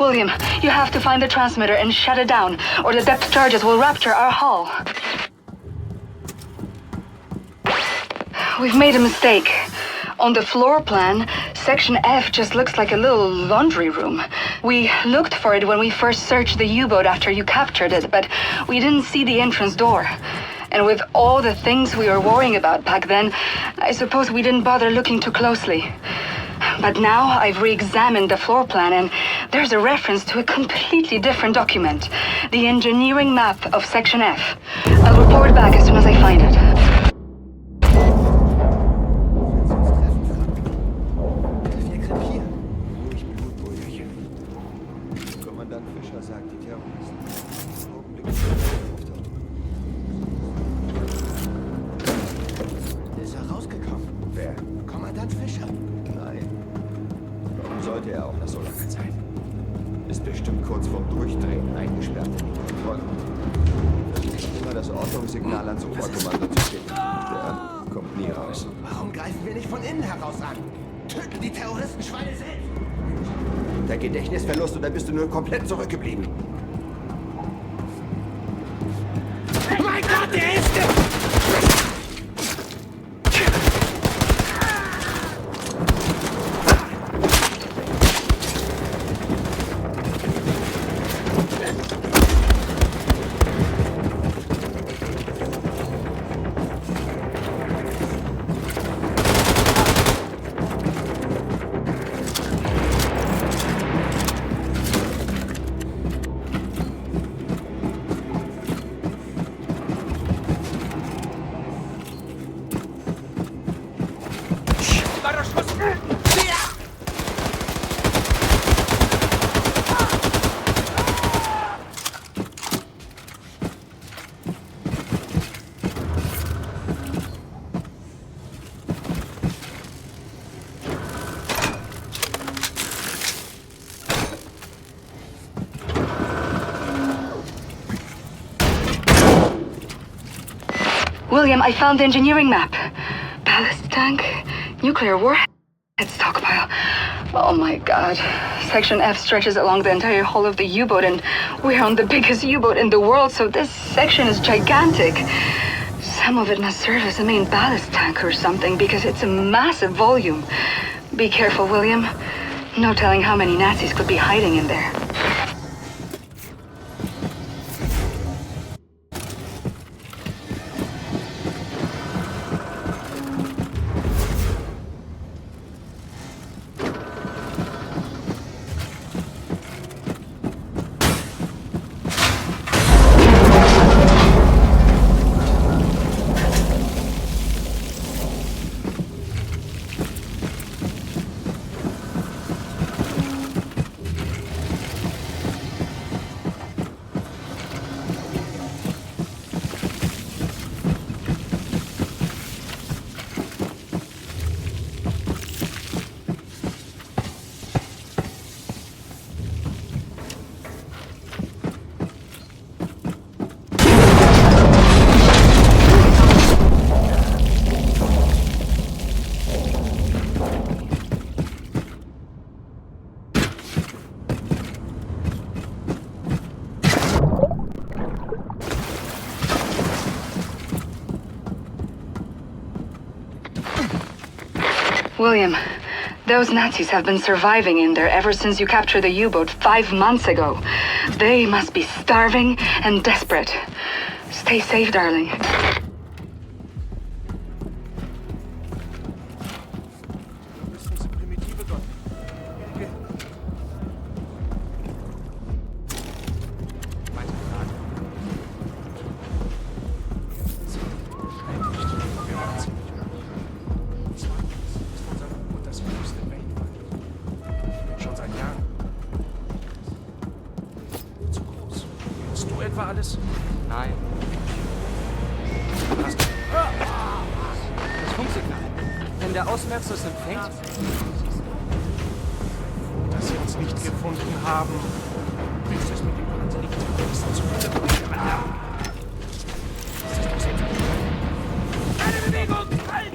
William, you have to find the transmitter and shut it down, or the depth charges will rupture our hull. We've made a mistake. On the floor plan, Section F just looks like a little laundry room. We looked for it when we first searched the U-boat after you captured it, but we didn't see the entrance door. And with all the things we were worrying about back then, I suppose we didn't bother looking too closely. But now I've re-examined the floor plan and there's a reference to a completely different document. The engineering map of Section F. I'll report back as soon as I find it. Signal ans Oberkommando zu schicken. Der kommt nie raus. Warum greifen wir nicht von innen heraus an? Töten die Terroristenschweine selbst! Der Gedächtnisverlust und dann bist du nur komplett zurückgeblieben. Mein Gott, der ist... William, I found the engineering map. Ballast tank, nuclear warhead stockpile. Oh my god. Section F stretches along the entire hull of the U-boat and we're on the biggest U-boat in the world, so this section is gigantic. Some of it must serve as a main ballast tank or something because it's a massive volume. Be careful, William. No telling how many Nazis could be hiding in there. William, those Nazis have been surviving in there ever since you captured the U-boat 5 months ago. They must be starving and desperate. Stay safe, darling. Etwa alles? Nein. Passt. Das Funksignal. Wenn der Außenwärts das empfängt. Dass sie uns nicht gefunden haben. Ist es mit dem Antikristen zu tun? Keine Bewegung! Halt!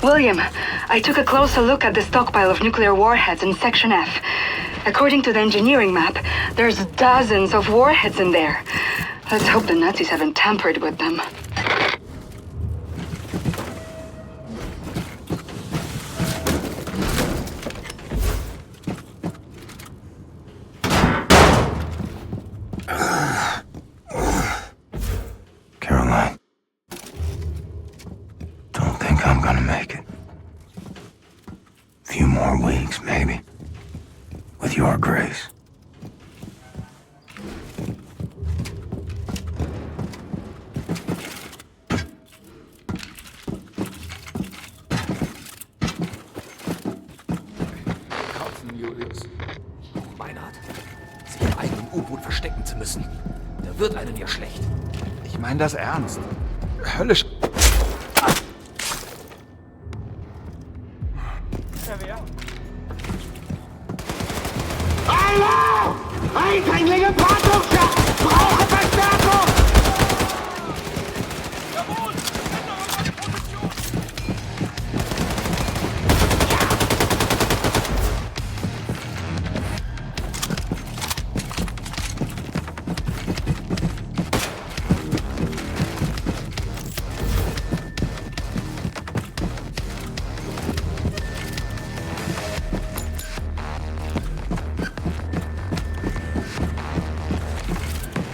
William, I took a closer look at the stockpile of nuclear warheads in Section F. According to the engineering map, there's dozens of warheads in there. Let's hope the Nazis haven't tampered with them. Caroline, don't think I'm gonna make it. Few more weeks, maybe. With your grace. Kaufen, Julius. Meinhard, sich im eigenen U-Boot verstecken zu müssen. Da wird einem ja schlecht. Ich meine das ernst. Höllisch. Hallo! Eindringlinge, Partungschaft! Brauche Verstärkung!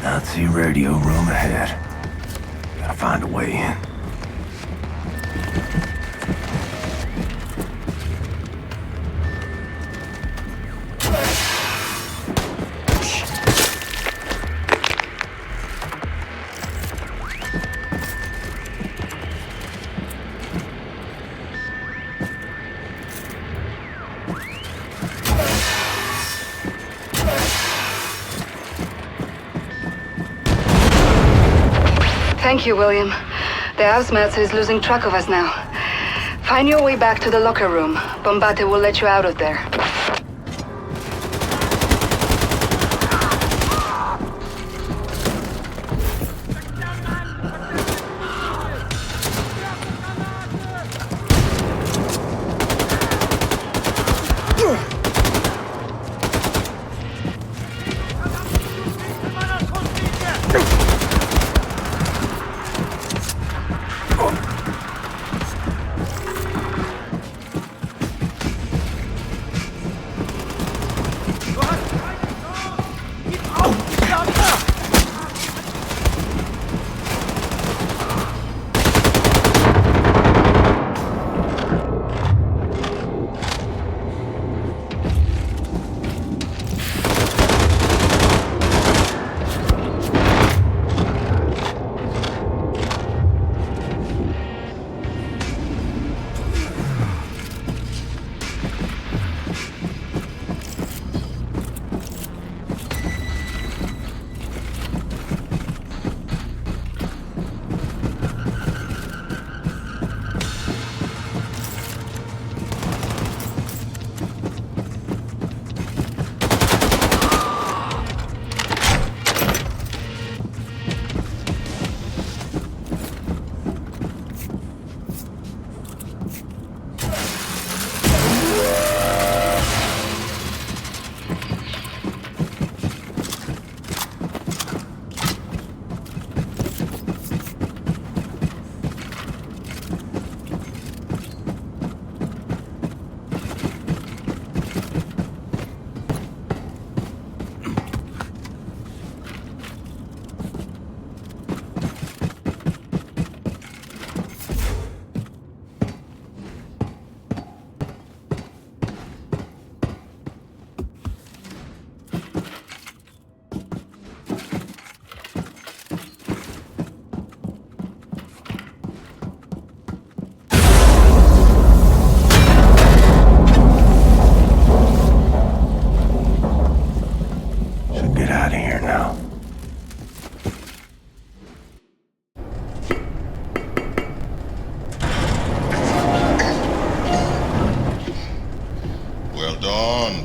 Nazi radio room ahead. Gotta find a way in. Thank you, William. The Ausmelzer is losing track of us now. Find your way back to the locker room. Bombate will let you out of there.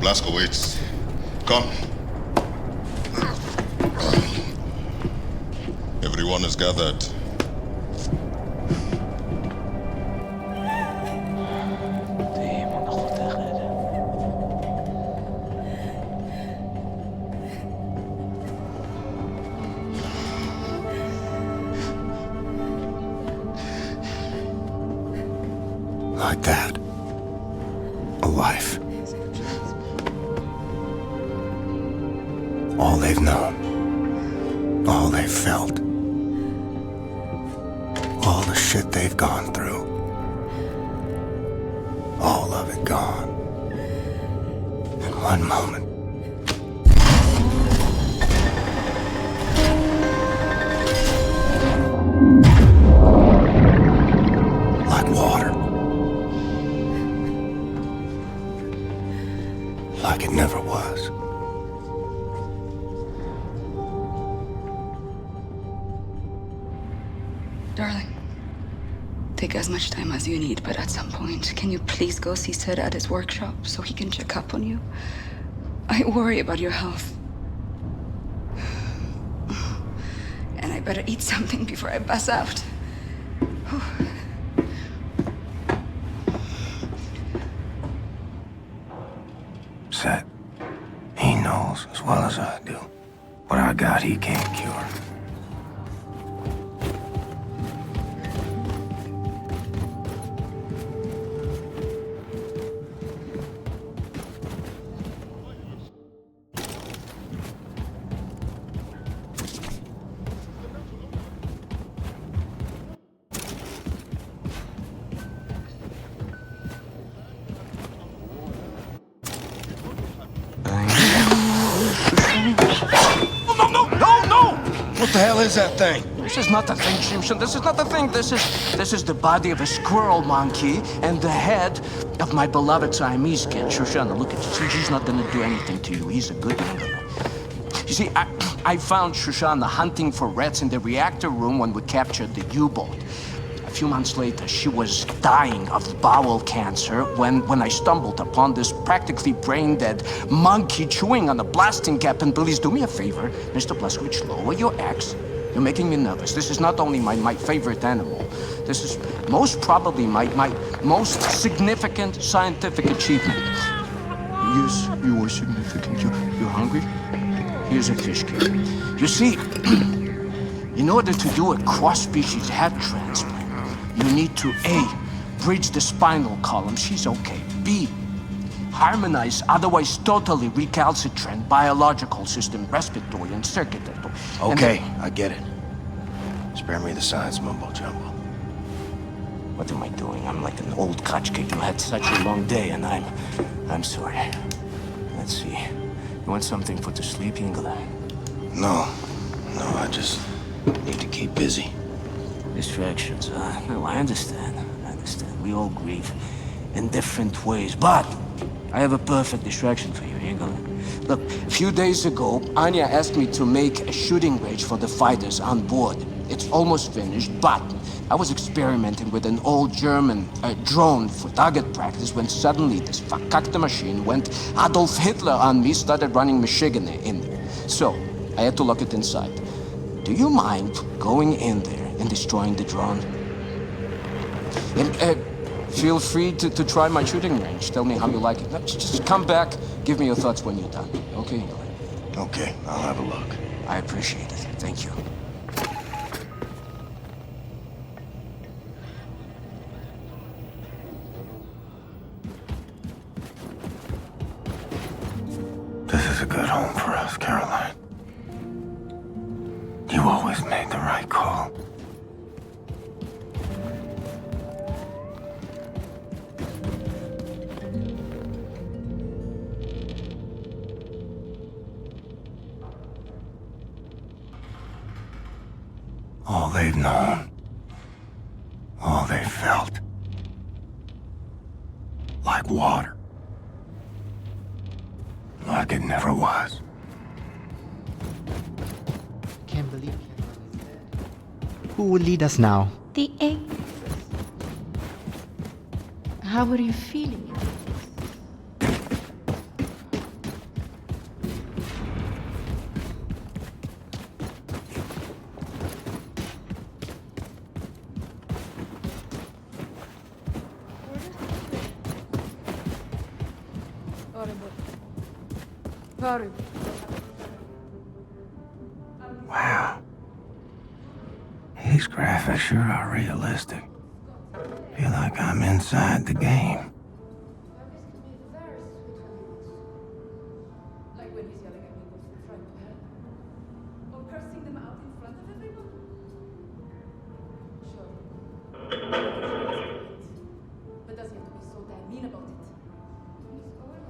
Blazkowicz. Come. Everyone is gathered. like that. A life. All they've known. All they've felt. All the shit they've gone through. All of it gone. In one moment. Like water. Like it never was. Darling, take as much time as you need, but at some point, can you please go see Sid at his workshop so he can check up on you? I worry about your health. And I better eat something before I pass out. Sid, he knows as well as I do. What I got, he can't cure. What the hell is that thing? This is not the thing, Simpson. This is not the thing. This is the body of a squirrel monkey and the head of my beloved Siamese kid, Shoshana. Look at you. He's not gonna do anything to you. He's a good man. You see, I found Shoshana hunting for rats in the reactor room when we captured the U-boat. A few months later, she was dying of bowel cancer when I stumbled upon this practically brain-dead monkey chewing on a blasting cap. And please do me a favor, Mr. Blazkowicz, lower your axe. You're making me nervous. This is not only my favorite animal. This is most probably my most significant scientific achievement. Yes, you are significant. You're hungry? Here's a fish cake. You see, in order to do a cross-species head transplant, you need to A, bridge the spinal column. She's okay. B, harmonize otherwise totally recalcitrant biological system, respiratory and circulatory. Okay, I get it. Spare me the science mumbo-jumbo. What am I doing? I'm like an old kachka who had such a long day, and I'm sorry. Let's see. You want something put to sleep, Ingela? No, I just need to keep busy. Distractions, no, I understand. We all grieve in different ways, but I have a perfect distraction for you, Ingela. Look, a few days ago, Anya asked me to make a shooting range for the fighters on board. It's almost finished, but I was experimenting with an old German drone for target practice when suddenly this verkackte machine went Adolf Hitler on me, started running Michigan in there. So, I had to lock it inside. Do you mind going in there and destroying the drone? And feel free to try my shooting range. Tell me how you like it. Just come back, give me your thoughts when you're done. Okay? Okay, I'll have a look. I appreciate it. Thank you. This is a good home for us, Caroline. You always made the right call. All they've known. All they've felt. Like water. Like it never was. Can't believe Caroline is dead. Who will lead us now? The angels. How are you feeling? Wow. These graphics sure are realistic. Feel like I'm inside the game. Like when he's yelling at people from trying to help. Or cursing them out in front of everyone. Sure. But does he have to be so damn mean about it? He's always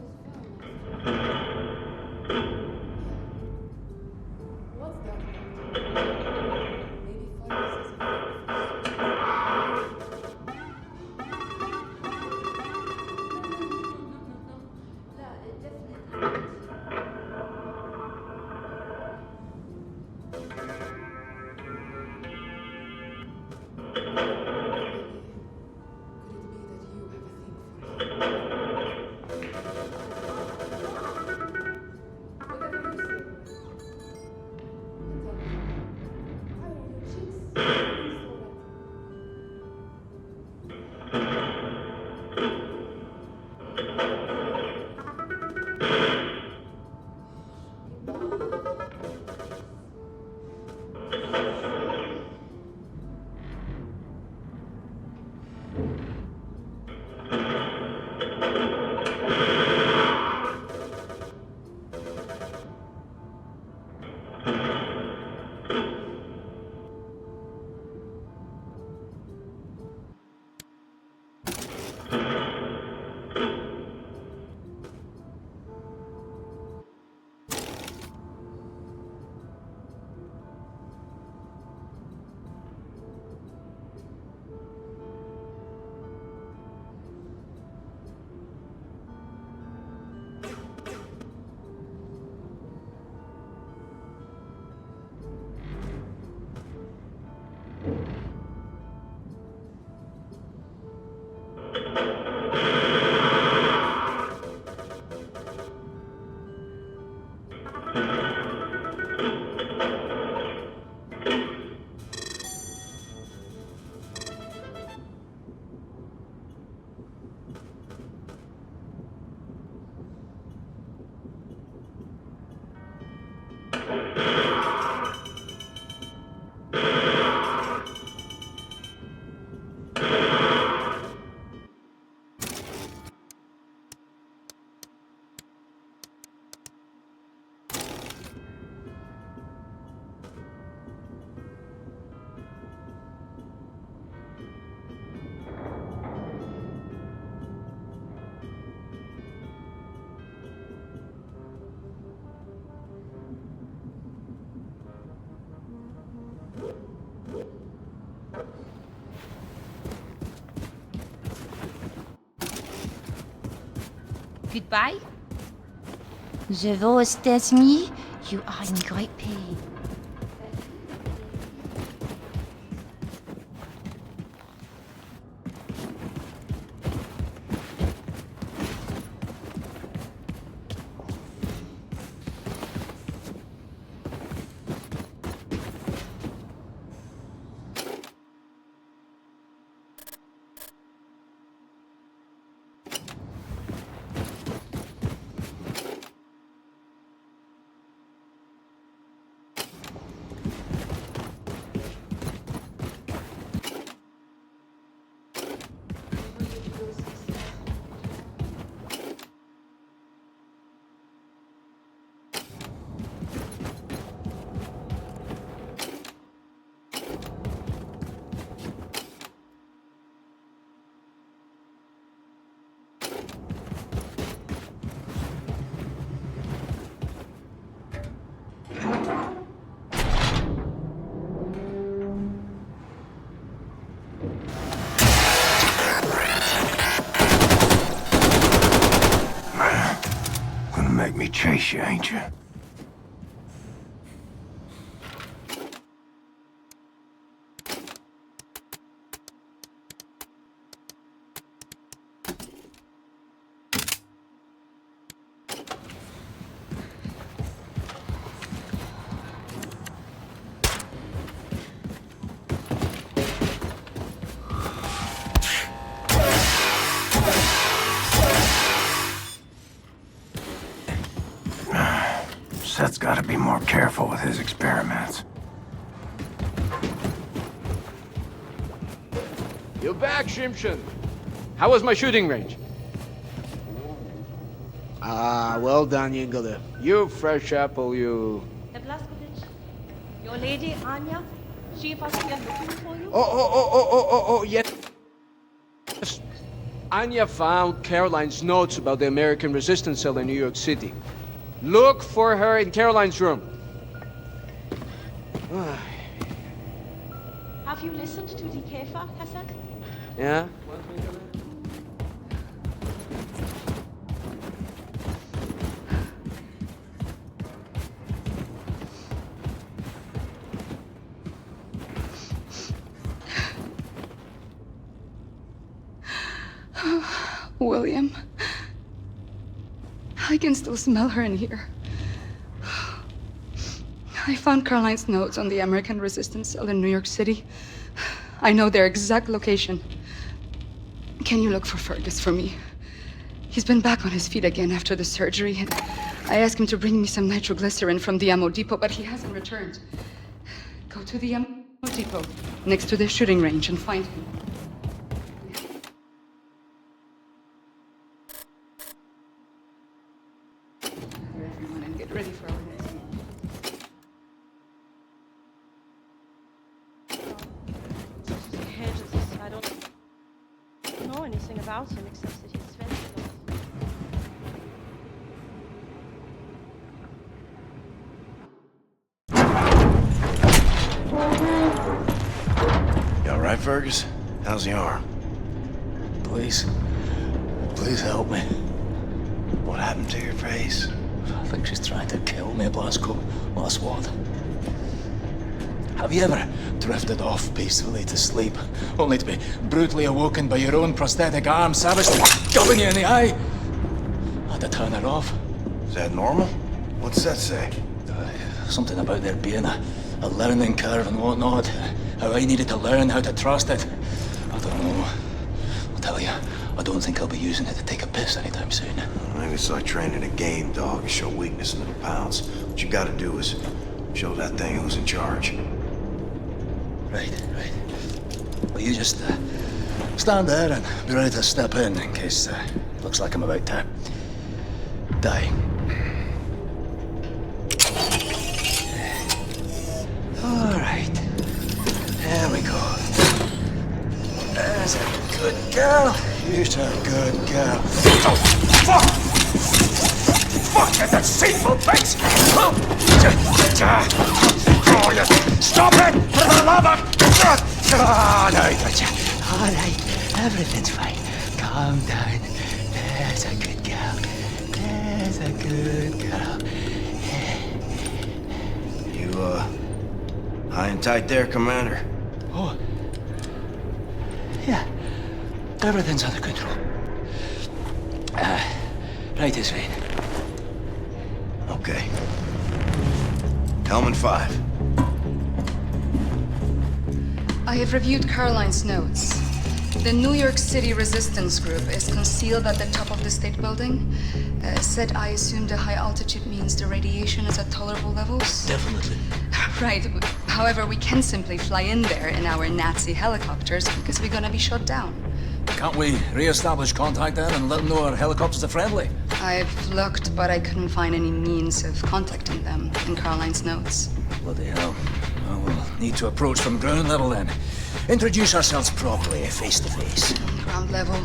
What's that about? Maybe Forrest is a Goodbye. Je vais aux États-Unis. You are in great pain. Make me chase you, ain't you? Seth's gotta be more careful with his experiments. You're back, Shimshon. How was my shooting range? Ah, well done, Yingler. You fresh apple, you. Herr Blazkowicz, your lady, Anya, she was here looking for you. Oh, yes. Anya found Caroline's notes about the American resistance cell in New York City. Look for her in Caroline's room. Have you listened to the Käfer cassette? Yeah? William. I can still smell her in here. I found Caroline's notes on the American resistance cell in New York City. I know their exact location. Can you look for Fergus for me? He's been back on his feet again after the surgery, and I asked him to bring me some nitroglycerin from the ammo depot, but he hasn't returned. Go to the ammo depot next to the shooting range and find him. Everyone, and get ready for our next meeting. I don't know anything about him except that he's Svenska. You all right, Fergus? How's the arm? Please help me. What happened to your face? I think she's trying to kill me, Blazko. Well, that's what. Have you ever drifted off peacefully to sleep, only to be brutally awoken by your own prosthetic arm savagely gubbing you in the eye? I had to turn her off. Is that normal? What's that say? Something about there being a learning curve and whatnot. How I needed to learn how to trust it. I don't know. I'll tell you, I don't think I'll be using it to take a piss anytime soon. Maybe it's like training a game dog. You show weakness and it pounce. What you gotta do is show that thing who's in charge. Right. Well, you just stand there and be ready to step in case it looks like I'm about to die. All right. There we go. There's a good girl. You're a good girl. Oh, fuck! Fuck, you deceitful bitch! Oh, you stop it! For the love of... Oh, no, gotcha. All right, everything's fine. Calm down. There's a good girl. There's a good girl. You, high and tight there, Commander? Oh. Yeah. Everything's under control. Right as rain. Okay. Helmet 5. I have reviewed Caroline's notes. The New York City Resistance Group is concealed at the top of the state building. Said I assume the high altitude means the radiation is at tolerable levels? Definitely. Right. However, we can simply fly in there in our Nazi helicopters because we're gonna be shot down. Can't we re-establish contact then and let them know our helicopters are friendly? I've looked, but I couldn't find any means of contacting them in Caroline's notes. Bloody hell. Well, we'll need to approach from ground level then. Introduce ourselves properly, face to face. Ground level.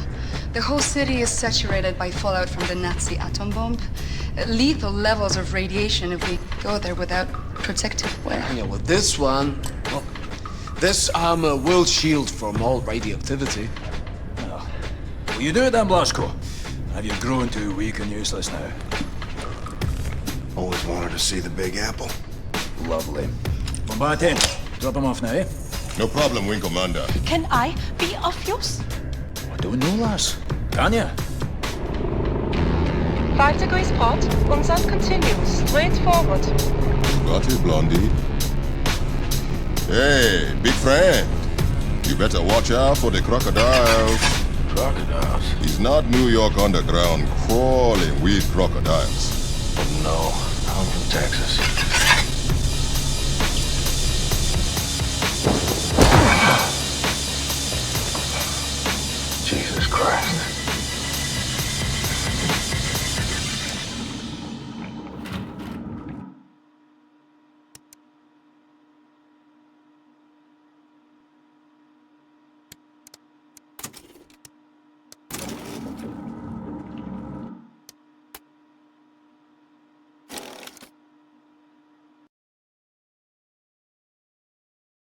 The whole city is saturated by fallout from the Nazi atom bomb. Lethal levels of radiation if we go there without protective wear. Yeah, well, this one... Well, this armor will shield from all radioactivity. Well, will you do it then, Blazko? Have you grown too weak and useless now? Always wanted to see the Big Apple. Lovely. Bombate, drop him off now, eh? No problem, Wing Commander. Can I be of use? I don't know, lass. Can ya? 5 degrees port, unsat continue, straight forward. Got it, Blondie. Hey, big friend. You better watch out for the crocodiles. Crocodiles? It's not New York underground crawling with crocodiles. No, I'm from Texas. Christ.